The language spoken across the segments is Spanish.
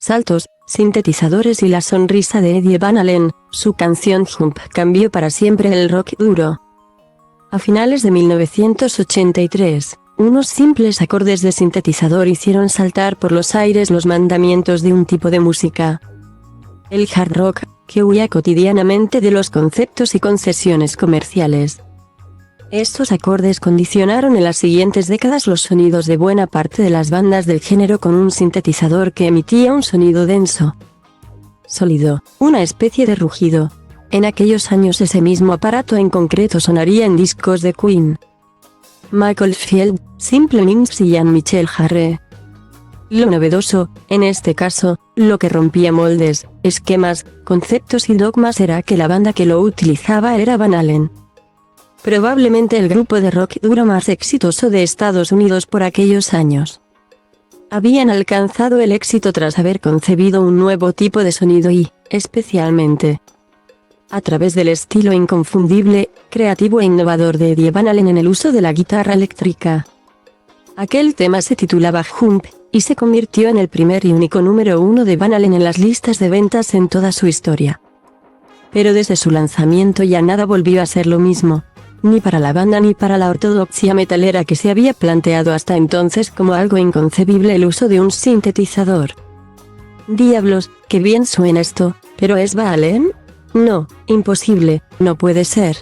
saltos, sintetizadores y la sonrisa de Eddie Van Halen, su canción Jump cambió para siempre el rock duro. A finales de 1983, unos simples acordes de sintetizador hicieron saltar por los aires los mandamientos de un tipo de música. El hard rock, que huía cotidianamente de los conceptos y concesiones comerciales. Estos acordes condicionaron en las siguientes décadas los sonidos de buena parte de las bandas del género con un sintetizador que emitía un sonido denso, sólido, una especie de rugido. En aquellos años ese mismo aparato en concreto sonaría en discos de Queen, Michael Field, Simple Minds y Jean-Michel Jarre. Lo novedoso, en este caso, lo que rompía moldes, esquemas, conceptos y dogmas era que la banda que lo utilizaba era Van Halen. Probablemente el grupo de rock duro más exitoso de Estados Unidos por aquellos años. Habían alcanzado el éxito tras haber concebido un nuevo tipo de sonido y, especialmente, a través del estilo inconfundible, creativo e innovador de Eddie Van Halen en el uso de la guitarra eléctrica. Aquel tema se titulaba Jump, y se convirtió en el primer y único número 1 de Van Halen en las listas de ventas en toda su historia. Pero desde su lanzamiento ya nada volvió a ser lo mismo, ni para la banda ni para la ortodoxia metalera que se había planteado hasta entonces como algo inconcebible el uso de un sintetizador. Diablos, qué bien suena esto, ¿pero es Van Halen? No, imposible, no puede ser.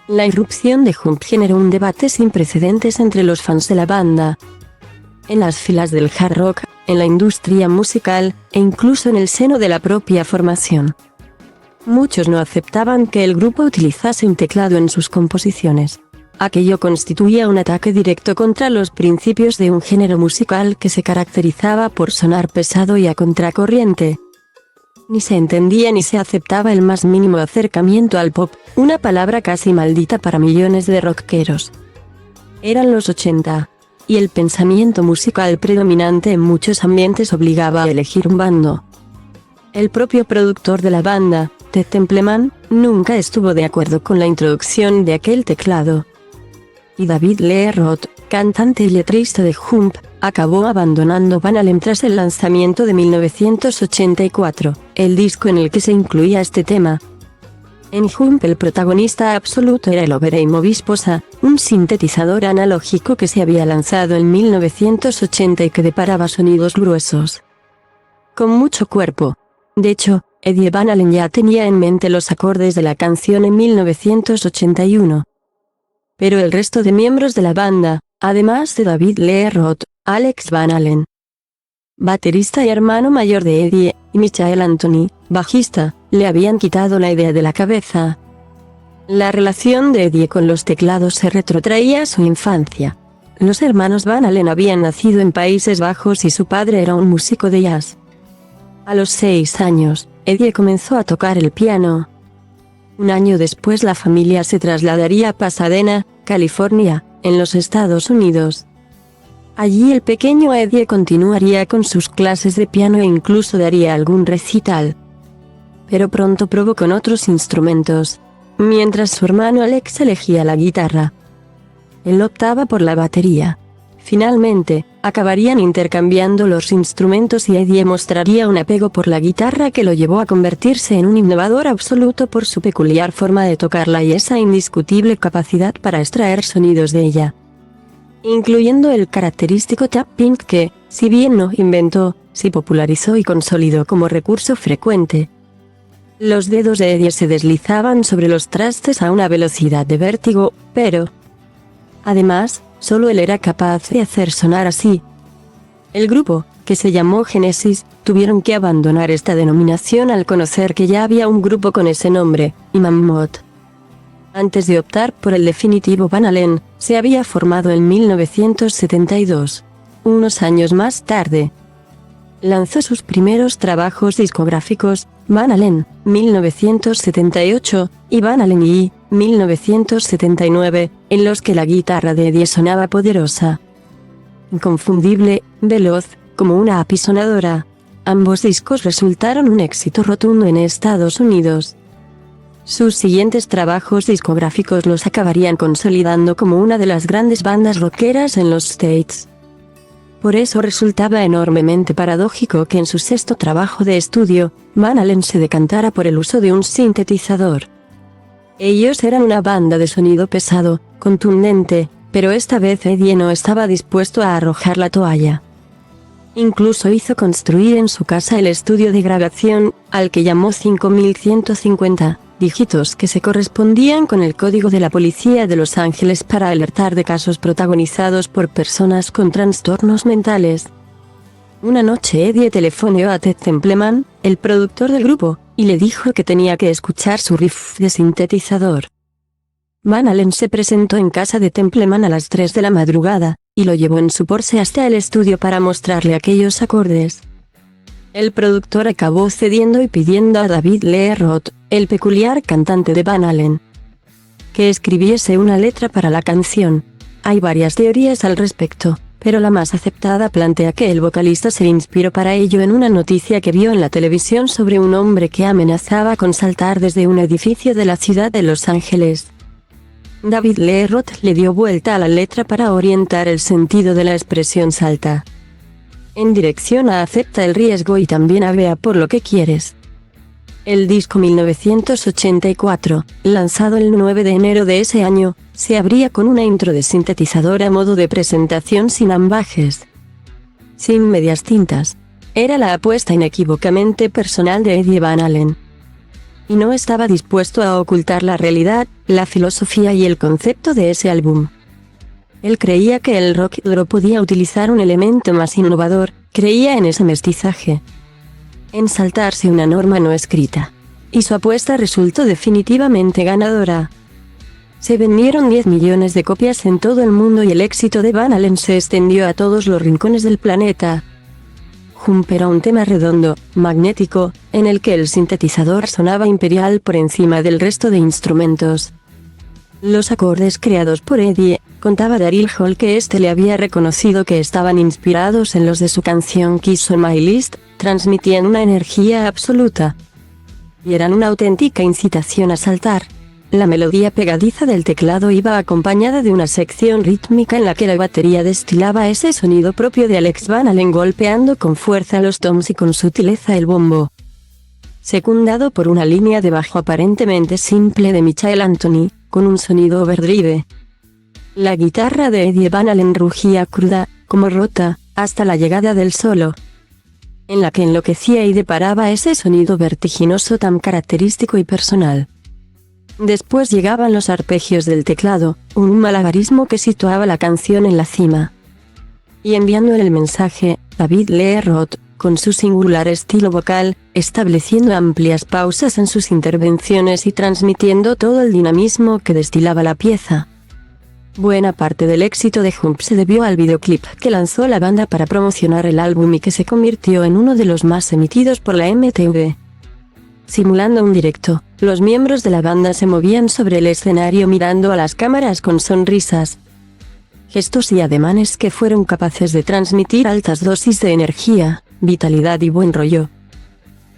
La irrupción de Jump generó un debate sin precedentes entre los fans de la banda, en las filas del hard rock, en la industria musical, e incluso en el seno de la propia formación. Muchos no aceptaban que el grupo utilizase un teclado en sus composiciones. Aquello constituía un ataque directo contra los principios de un género musical que se caracterizaba por sonar pesado y a contracorriente. Ni se entendía ni se aceptaba el más mínimo acercamiento al pop, una palabra casi maldita para millones de rockeros. Eran los 80, y el pensamiento musical predominante en muchos ambientes obligaba a elegir un bando. El propio productor de la banda, Ted Templeman, nunca estuvo de acuerdo con la introducción de aquel teclado. Y David Lee Roth, cantante y letrista de Jump, acabó abandonando Van Halen tras el lanzamiento de 1984, el disco en el que se incluía este tema. En Jump el protagonista absoluto era el Overeem Obisposa, un sintetizador analógico que se había lanzado en 1980 y que deparaba sonidos gruesos, con mucho cuerpo. De hecho, Eddie Van Halen ya tenía en mente los acordes de la canción en 1981. Pero el resto de miembros de la banda, además de David Lee Roth, Alex Van Halen, baterista y hermano mayor de Eddie, y Michael Anthony, bajista, le habían quitado la idea de la cabeza. La relación de Eddie con los teclados se retrotraía a su infancia. Los hermanos Van Halen habían nacido en Países Bajos y su padre era un músico de jazz. A los 6 años, Eddie comenzó a tocar el piano. Un año después la familia se trasladaría a Pasadena, California, en los Estados Unidos. Allí el pequeño Eddie continuaría con sus clases de piano e incluso daría algún recital. Pero pronto probó con otros instrumentos, mientras su hermano Alex elegía la guitarra. Él optaba por la batería. Finalmente, acabarían intercambiando los instrumentos y Eddie mostraría un apego por la guitarra que lo llevó a convertirse en un innovador absoluto por su peculiar forma de tocarla y esa indiscutible capacidad para extraer sonidos de ella, incluyendo el característico tapping que, si bien no inventó, sí popularizó y consolidó como recurso frecuente. Los dedos de Eddie se deslizaban sobre los trastes a una velocidad de vértigo, pero, además, solo él era capaz de hacer sonar así. El grupo, que se llamó Genesis, tuvieron que abandonar esta denominación al conocer que ya había un grupo con ese nombre, y Mammoth. Antes de optar por el definitivo Van Halen, se había formado en 1972. Unos años más tarde, lanzó sus primeros trabajos discográficos, Van Halen, 1978, y Van Halen y 1979, en los que la guitarra de Eddie sonaba poderosa, inconfundible, veloz, como una apisonadora. Ambos discos resultaron un éxito rotundo en Estados Unidos. Sus siguientes trabajos discográficos los acabarían consolidando como una de las grandes bandas rockeras en los States. Por eso resultaba enormemente paradójico que en su sexto trabajo de estudio, Van Halen se decantara por el uso de un sintetizador. Ellos eran una banda de sonido pesado, contundente, pero esta vez Eddie no estaba dispuesto a arrojar la toalla. Incluso hizo construir en su casa el estudio de grabación, al que llamó 5150, dígitos que se correspondían con el código de la policía de Los Ángeles para alertar de casos protagonizados por personas con trastornos mentales. Una noche Eddie telefoneó a Ted Templeman, el productor del grupo, y le dijo que tenía que escuchar su riff de sintetizador. Van Halen se presentó en casa de Templeman a las 3 de la madrugada, y lo llevó en su Porsche hasta el estudio para mostrarle aquellos acordes. El productor acabó cediendo y pidiendo a David Lee Roth, el peculiar cantante de Van Halen, que escribiese una letra para la canción. Hay varias teorías al respecto, pero la más aceptada plantea que el vocalista se inspiró para ello en una noticia que vio en la televisión sobre un hombre que amenazaba con saltar desde un edificio de la ciudad de Los Ángeles. David Lee Roth le dio vuelta a la letra para orientar el sentido de la expresión salta en dirección a acepta el riesgo y también a vea por lo que quieres. El disco 1984, lanzado el 9 de enero de ese año, se abría con una intro de sintetizador a modo de presentación sin ambajes, sin medias tintas. Era la apuesta inequívocamente personal de Eddie Van Halen. Y no estaba dispuesto a ocultar la realidad, la filosofía y el concepto de ese álbum. Él creía que el rock duro podía utilizar un elemento más innovador, creía en ese mestizaje, en saltarse una norma no escrita. Y su apuesta resultó definitivamente ganadora. Se vendieron 10 millones de copias en todo el mundo y el éxito de Van Halen se extendió a todos los rincones del planeta. Jump era un tema redondo, magnético, en el que el sintetizador sonaba imperial por encima del resto de instrumentos. Los acordes creados por Eddie, contaba Daryl Hall que este le había reconocido que estaban inspirados en los de su canción Kiss on My List, transmitían una energía absoluta y eran una auténtica incitación a saltar. La melodía pegadiza del teclado iba acompañada de una sección rítmica en la que la batería destilaba ese sonido propio de Alex Van Halen golpeando con fuerza los toms y con sutileza el bombo, secundado por una línea de bajo aparentemente simple de Michael Anthony, con un sonido overdrive. La guitarra de Eddie Van Halen rugía cruda, como rota, hasta la llegada del solo, en la que enloquecía y deparaba ese sonido vertiginoso tan característico y personal. Después llegaban los arpegios del teclado, un malabarismo que situaba la canción en la cima. Y enviando el mensaje, David Lee Roth, con su singular estilo vocal, estableciendo amplias pausas en sus intervenciones y transmitiendo todo el dinamismo que destilaba la pieza. Buena parte del éxito de Jump se debió al videoclip que lanzó la banda para promocionar el álbum y que se convirtió en uno de los más emitidos por la MTV. Simulando un directo, los miembros de la banda se movían sobre el escenario mirando a las cámaras con sonrisas, gestos y ademanes que fueron capaces de transmitir altas dosis de energía, vitalidad y buen rollo.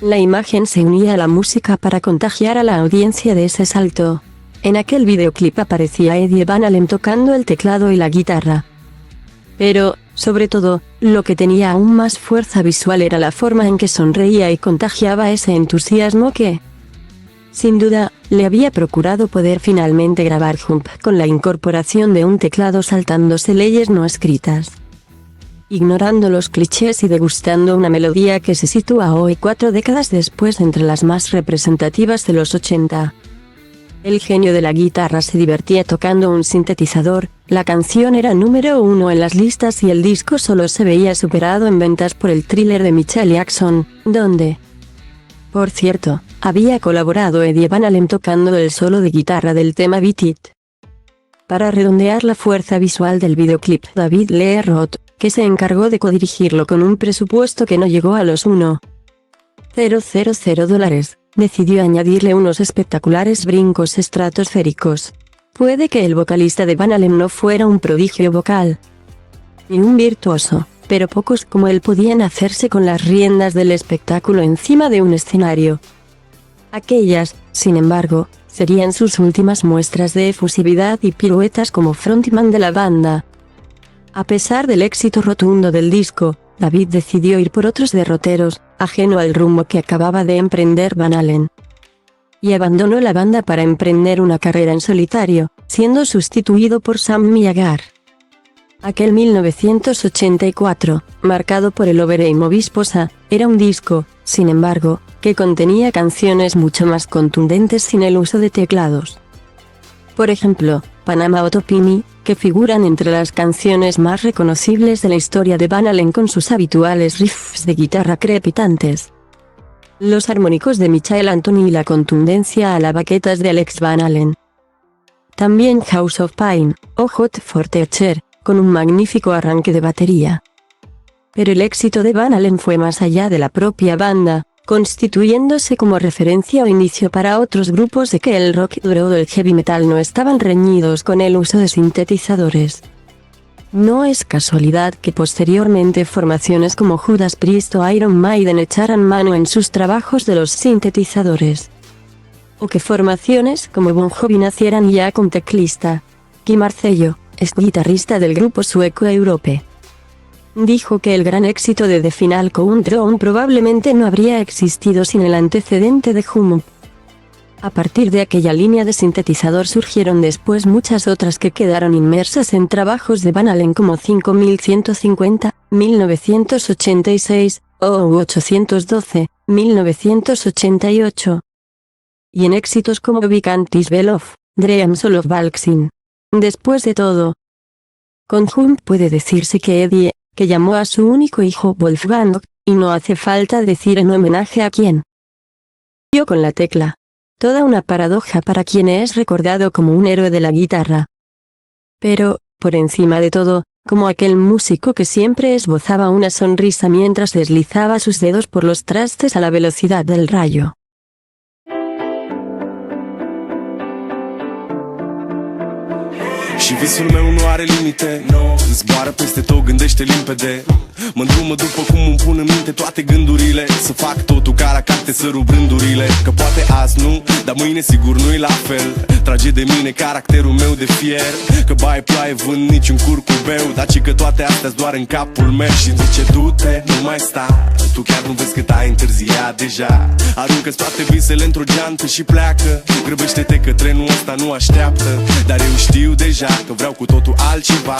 La imagen se unía a la música para contagiar a la audiencia de ese salto. En aquel videoclip aparecía Eddie Van Halen tocando el teclado y la guitarra. Pero, sobre todo, lo que tenía aún más fuerza visual era la forma en que sonreía y contagiaba ese entusiasmo que, sin duda, le había procurado poder finalmente grabar Jump con la incorporación de un teclado saltándose leyes no escritas, ignorando los clichés y degustando una melodía que se sitúa hoy 4 décadas después entre las más representativas de los 80. El genio de la guitarra se divertía tocando un sintetizador, la canción era número 1 en las listas y el disco solo se veía superado en ventas por el Thriller de Michael Jackson, donde, por cierto, había colaborado Eddie Van Halen tocando el solo de guitarra del tema Beat It. Para redondear la fuerza visual del videoclip, David Lee Roth, que se encargó de codirigirlo con un presupuesto que no llegó a los $1,000, decidió añadirle unos espectaculares brincos estratosféricos. Puede que el vocalista de Van Halen no fuera un prodigio vocal, ni un virtuoso, pero pocos como él podían hacerse con las riendas del espectáculo encima de un escenario. Aquellas, sin embargo, serían sus últimas muestras de efusividad y piruetas como frontman de la banda. A pesar del éxito rotundo del disco, David decidió ir por otros derroteros, ajeno al rumbo que acababa de emprender Van Halen. Y abandonó la banda para emprender una carrera en solitario, siendo sustituido por Sammy Hagar. Aquel 1984, marcado por el Overeem Obisposa, era un disco, sin embargo, que contenía canciones mucho más contundentes sin el uso de teclados. Por ejemplo, Panama Otopini, que figuran entre las canciones más reconocibles de la historia de Van Halen con sus habituales riffs de guitarra crepitantes, los armónicos de Michael Anthony y la contundencia a las baquetas de Alex Van Halen. También House of Pain, o Hot for Teacher, con un magnífico arranque de batería. Pero el éxito de Van Halen fue más allá de la propia banda, constituyéndose como referencia o inicio para otros grupos de que el rock duro o el heavy metal no estaban reñidos con el uso de sintetizadores. No es casualidad que posteriormente formaciones como Judas Priest o Iron Maiden echaran mano en sus trabajos de los sintetizadores. O que formaciones como Bon Jovi nacieran ya con teclista. Kim Marcello, ex guitarrista del grupo sueco Europe, dijo que el gran éxito de The Final Countdown probablemente no habría existido sin el antecedente de Hum Up. A partir de aquella línea de sintetizador surgieron después muchas otras que quedaron inmersas en trabajos de Van Halen como 5150, 1986, o 812, 1988. Y en éxitos como We Can't Is Off, Dreams of Valksin. Después de todo, con Hum puede decirse que Eddie, que llamó a su único hijo Wolfgang, y no hace falta decir en homenaje a quién, dio con la tecla. Toda una paradoja para quien es recordado como un héroe de la guitarra. Pero, por encima de todo, como aquel músico que siempre esbozaba una sonrisa mientras deslizaba sus dedos por los trastes a la velocidad del rayo. Și visul meu nu are limite, no. Zboară peste tot, gândește limpede. Mă îndrumă după cum îmi pun în minte toate gândurile. Să fac totul ca la carte, să rup rândurile. Că poate azi nu, dar mâine sigur nu-i la fel. Trage de mine caracterul meu de fier. Că baie ploaie, vând niciun curcubeu. Dar ci că toate astea-s doar în capul meu. Și-mi zice du-te, nu mai sta. Tu chiar nu vezi cât ai întârziat deja. Aruncă-ți toate visele într-o geantă și pleacă. Grăbește-te că trenul ăsta nu așteaptă. Dar eu știu deja că vreau cu totul altceva.